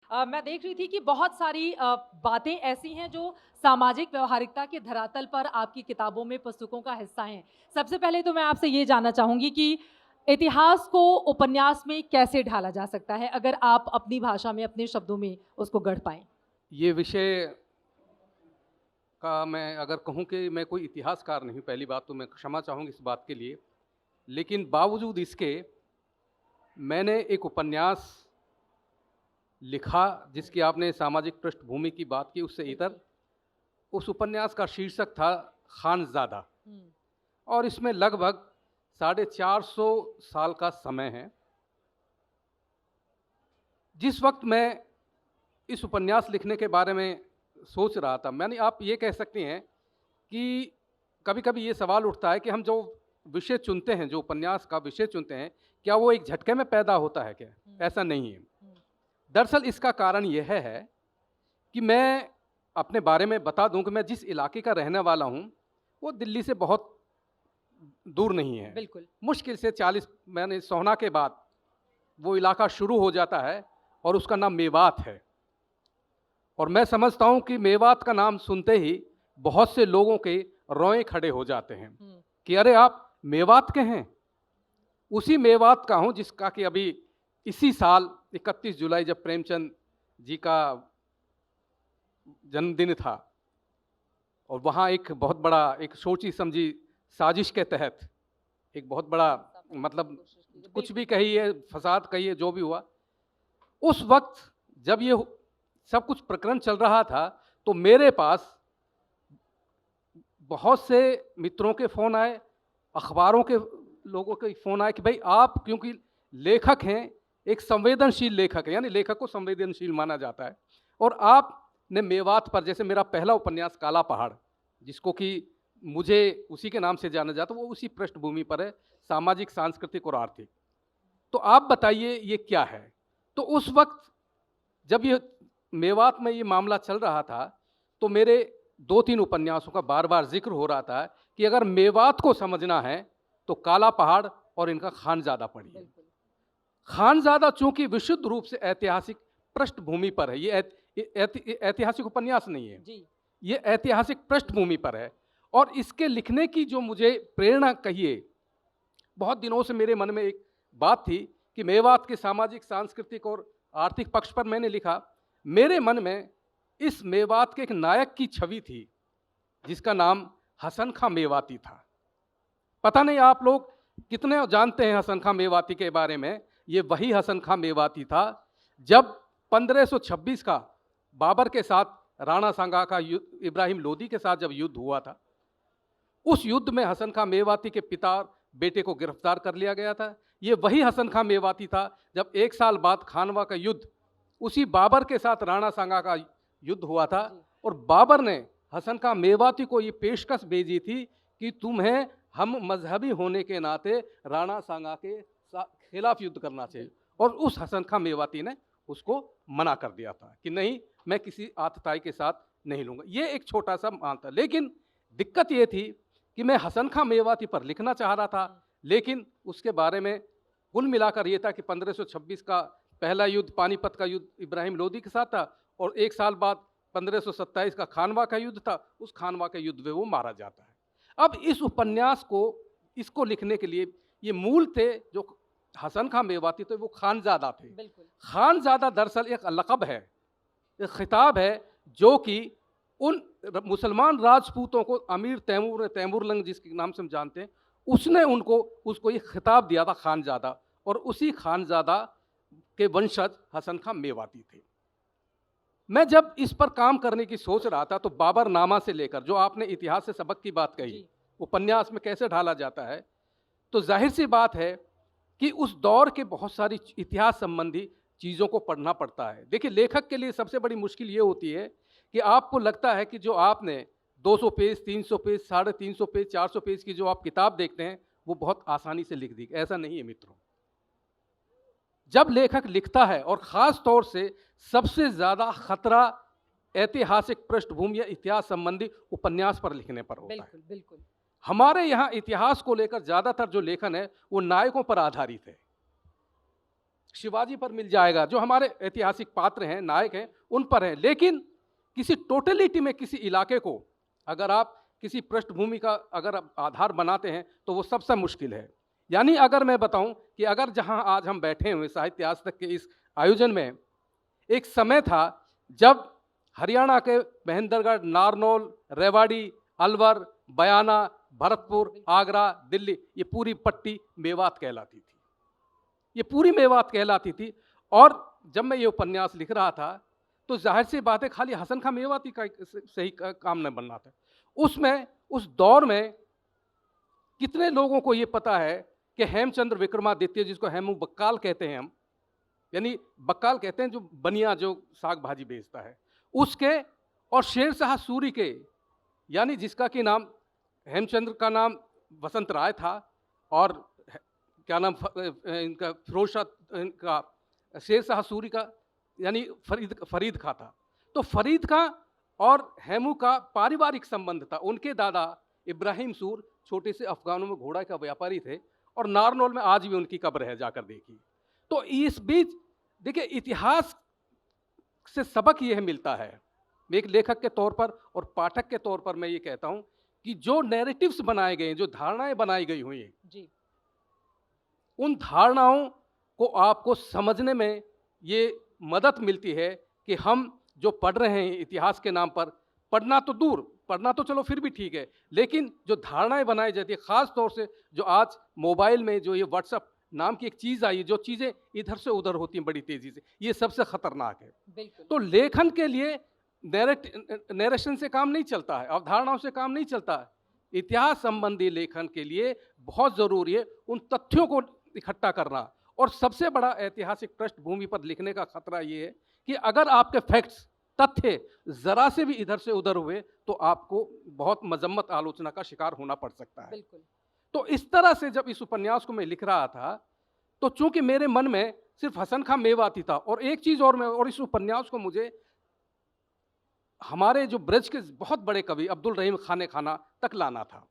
मैं देख रही थी कि बहुत सारी बातें ऐसी हैं जो सामाजिक व्यवहारिकता के धरातल पर आपकी किताबों में, पुस्तकों का हिस्सा हैं। सबसे पहले तो मैं आपसे ये जानना चाहूँगी कि इतिहास को उपन्यास में कैसे ढाला जा सकता है, अगर आप अपनी भाषा में, अपने शब्दों में उसको गढ़ पाएँ? ये विषय का मैं अगर कहूँ कि मैं कोई इतिहासकार नहीं, पहली बात तो मैं क्षमा चाहूँगी इस बात के लिए। लेकिन बावजूद इसके मैंने एक उपन्यास लिखा जिसकी आपने सामाजिक पृष्ठभूमि की बात की, उससे इतर बिल्कुल। उस उपन्यास का शीर्षक था खानज़ादा हुँ। और इसमें लगभग 450 साल का समय है। जिस वक़्त मैं इस उपन्यास लिखने के बारे में सोच रहा था, मैंने आप ये कह सकती हैं कि कभी-कभी ये सवाल उठता है कि हम जो विषय चुनते हैं, जो उपन्यास का विषय चुनते हैं, क्या वो एक झटके में पैदा होता है क्या? हुँ, ऐसा नहीं है। हुँ। दरअसल इसका कारण यह है कि मैं अपने बारे में बता दूँ कि मैं जिस इलाके का रहने वाला हूँ, वो दिल्ली से बहुत दूर नहीं है। बिल्कुल। मुश्किल से 40 मैंने सोहना के बाद वो इलाका शुरू हो जाता है और उसका नाम मेवात है। और मैं समझता हूँ कि मेवात का नाम सुनते ही बहुत से लोगों के रोएँ खड़े हो जाते हैं हुँ। कि अरे आप मेवात के हैं? उसी मेवात का हूँ जिसका कि अभी इसी साल 31 जुलाई जब प्रेमचंद जी का जन्मदिन था और वहाँ एक बहुत बड़ा एक सोची-समझी साजिश के तहत एक बहुत बड़ा मतलब कोशिश कीजिए। कुछ बिल्कुल। भी कहिए, फसाद कहिए, जो भी हुआ। उस वक़्त जब ये सब कुछ प्रकरण चल रहा था, तो मेरे पास बहुत से मित्रों के फ़ोन आए, अखबारों के लोगों के फ़ोन आए कि भई आप क्योंकि लेखक हैं, एक संवेदनशील लेखक हैं, यानी लेखक को संवेदनशील माना जाता है और आपने मेवात पर जैसे मेरा पहला उपन्यास काला पहाड़, जिसको कि मुझे उसी के नाम से जाना जाता है, वो उसी पृष्ठभूमि पर है, सामाजिक, सांस्कृतिक और आर्थिक। तो आप बताइए ये क्या है? तो उस वक़्त जब ये मेवात में ये मामला चल रहा था, तो मेरे 2-3 उपन्यासों का बार-बार ज़िक्र हो रहा था कि अगर मेवात को समझना है, तो काला पहाड़ और इनका खानज़ादा पढ़िए। बिल्कुल। खानज़ादा चूँकि विशुद्ध रूप से ऐतिहासिक पृष्ठभूमि पर है, ये ऐतिहासिक उपन्यास नहीं है, जी। ये ऐतिहासिक पृष्ठभूमि पर है और इसके लिखने की जो मुझे प्रेरणा कहिए, बहुत दिनों से मेरे मन में एक बात थी कि मेवात के सामाजिक, सांस्कृतिक और आर्थिक पक्ष पर मैंने लिखा। मेरे मन में इस मेवात के एक नायक की छवि थी, जिसका नाम हसन खां मेवाती था। पता नहीं आप लोग कितने जानते हैं हसन खां मेवाती के बारे में? ये वही हसन खां मेवाती था, जब 1526 का बाबर के साथ राणा सांगा का युद्ध इब्राहिम लोदी के साथ जब युद्ध हुआ था, उस युद्ध में हसन खां मेवाती के पिता और बेटे को गिरफ्तार कर लिया गया था। ये वही हसन खां मेवाती था जब 1 साल बाद खानवा का युद्ध उसी बाबर के साथ राणा सांगा का युद्ध हुआ था जी। और बाबर ने हसन खां मेवाती को ये पेशकश भेजी थी कि तुम्हें हम मजहबी होने के नाते राणा सांगा के खिलाफ युद्ध करना चाहिए और उस हसन खां मेवाती ने उसको मना कर दिया था कि नहीं, मैं किसी आतताई के साथ नहीं लूँगा। ये एक छोटा सा मान था, लेकिन दिक्कत ये थी कि मैं हसन खां मेवाती पर लिखना चाह रहा था, हुँ। लेकिन उसके बारे में कुल मिलाकर ये था कि 1526 का पहला युद्ध, पानीपत का युद्ध इब्राहिम लोदी के साथ था और 1 साल बाद 1527 का खानवा का युद्ध था, उस खानवा के युद्ध में वो मारा जाता है। अब इस उपन्यास को इसको लिखने के लिए ये मूल थे जो हसन खां मेवाती थे, वो खानज़ादा थे। बिल्कुल। खानज़ादा दरअसल एक लक़ब है, एक खिताब है जो कि उन मुसलमान राजपूतों को अमीर तैमूर तैमूरलंग जिसके नाम से हम जानते हैं, उसने उसको ये खिताब दिया था खानज़ादा और उसी खानज़ादा के वंशज हसन खां मेवाती थे। मैं जब इस पर काम करने की सोच रहा था तो बाबरनामा से लेकर जो आपने इतिहास से सबक की बात कही, जी। उपन्यास में कैसे ढाला जाता है, तो ज़ाहिर सी बात है कि उस दौर के बहुत सारी इतिहास संबंधी चीज़ों को पढ़ना पड़ता है। देखिए, लेखक के लिए सबसे बड़ी मुश्किल ये होती है कि आपको लगता है कि जो आपने 200 पेज, 300 पेज, 350 पेज, 400 पेज की जो आप किताब देखते हैं, वो बहुत आसानी से लिख दी। ऐसा नहीं है मित्रों। जब लेखक लिखता है और ख़ास तौर से सबसे ज़्यादा खतरा ऐतिहासिक पृष्ठभूमि या इतिहास संबंधी उपन्यास पर लिखने पर होता है। बिल्कुल, बिल्कुल। हमारे यहाँ इतिहास को लेकर ज़्यादातर जो लेखन है वो नायकों पर आधारित है, शिवाजी पर मिल जाएगा, जो हमारे ऐतिहासिक पात्र हैं, नायक हैं, उन पर है। लेकिन किसी टोटलिटी में किसी इलाके को अगर आप किसी पृष्ठभूमि का अगर आप आधार बनाते हैं तो वो सबसे मुश्किल है। यानी अगर मैं बताऊं कि अगर जहां आज हम बैठे हुए साहित्य आज तक के इस आयोजन में, एक समय था जब हरियाणा के महेंद्रगढ़, नारनौल, रेवाड़ी, अलवर, बयाना, भरतपुर, आगरा, दिल्ली, ये पूरी पट्टी मेवात कहलाती थी। ये पूरी मेवात कहलाती थी। और जब मैं ये उपन्यास लिख रहा था तो जाहिर सी बात है खाली हसन खां मेवाती का सही काम न बनना था। उसमें उस दौर में कितने लोगों को ये पता है कि हेमचंद्र विक्रमादित्य, जिसको हेमू बक्काल कहते हैं हम, यानी बक्काल कहते हैं जो बनिया जो साग भाजी बेचता है, उसके और शेर शाह सूरी के, यानी जिसका कि नाम हेमचंद्र का नाम वसंत राय था और क्या नाम इनका फिरोज शाह, इनका शेर शाह सूरी का यानी फरीद खां था। तो फरीद खां और हेमू का पारिवारिक संबंध था। उनके दादा इब्राहिम सूर छोटे से अफगानों में घोड़ा का व्यापारी थे और नारनौल में आज भी उनकी कब्र है, जाकर देखिए। तो इस बीच देखिए इतिहास से सबक यह मिलता है, एक लेखक के तौर पर और पाठक के तौर पर मैं ये कहता हूं कि जो नैरेटिव्स बनाए गए हैं, जो धारणाएं बनाई गई हुई हैं जी, उन धारणाओं को आपको समझने में ये मदद मिलती है कि हम जो पढ़ रहे हैं इतिहास के नाम पर, पढ़ना तो दूर, पढ़ना तो चलो फिर भी ठीक है, लेकिन जो धारणाएं बनाई जाती है, ख़ास तौर से जो आज मोबाइल में जो ये व्हाट्सएप नाम की एक चीज़ आई, जो चीज़ें इधर से उधर होती हैं बड़ी तेज़ी से, ये सबसे खतरनाक है। बिल्कुल। तो लेखन के लिए नैरेशन से काम नहीं चलता है, अवधारणाओं से काम नहीं चलता है। इतिहास संबंधी लेखन के लिए बहुत ज़रूरी है उन तथ्यों को इकट्ठा करना। और सबसे बड़ा ऐतिहासिक पृष्ठभूमि पर लिखने का खतरा ये है कि अगर आपके फैक्ट्स, तथ्य ज़रा से भी इधर से उधर हुए तो आपको बहुत मजम्मत आलोचना का शिकार होना पड़ सकता है। बिल्कुल। तो इस तरह से जब इस उपन्यास को मैं लिख रहा था तो चूंकि मेरे मन में सिर्फ हसन खां मेवाती था और एक चीज़ और इस उपन्यास को मुझे हमारे जो ब्रज के बहुत बड़े कवि अब्दुल रहीम खाने खाना तक लाना था।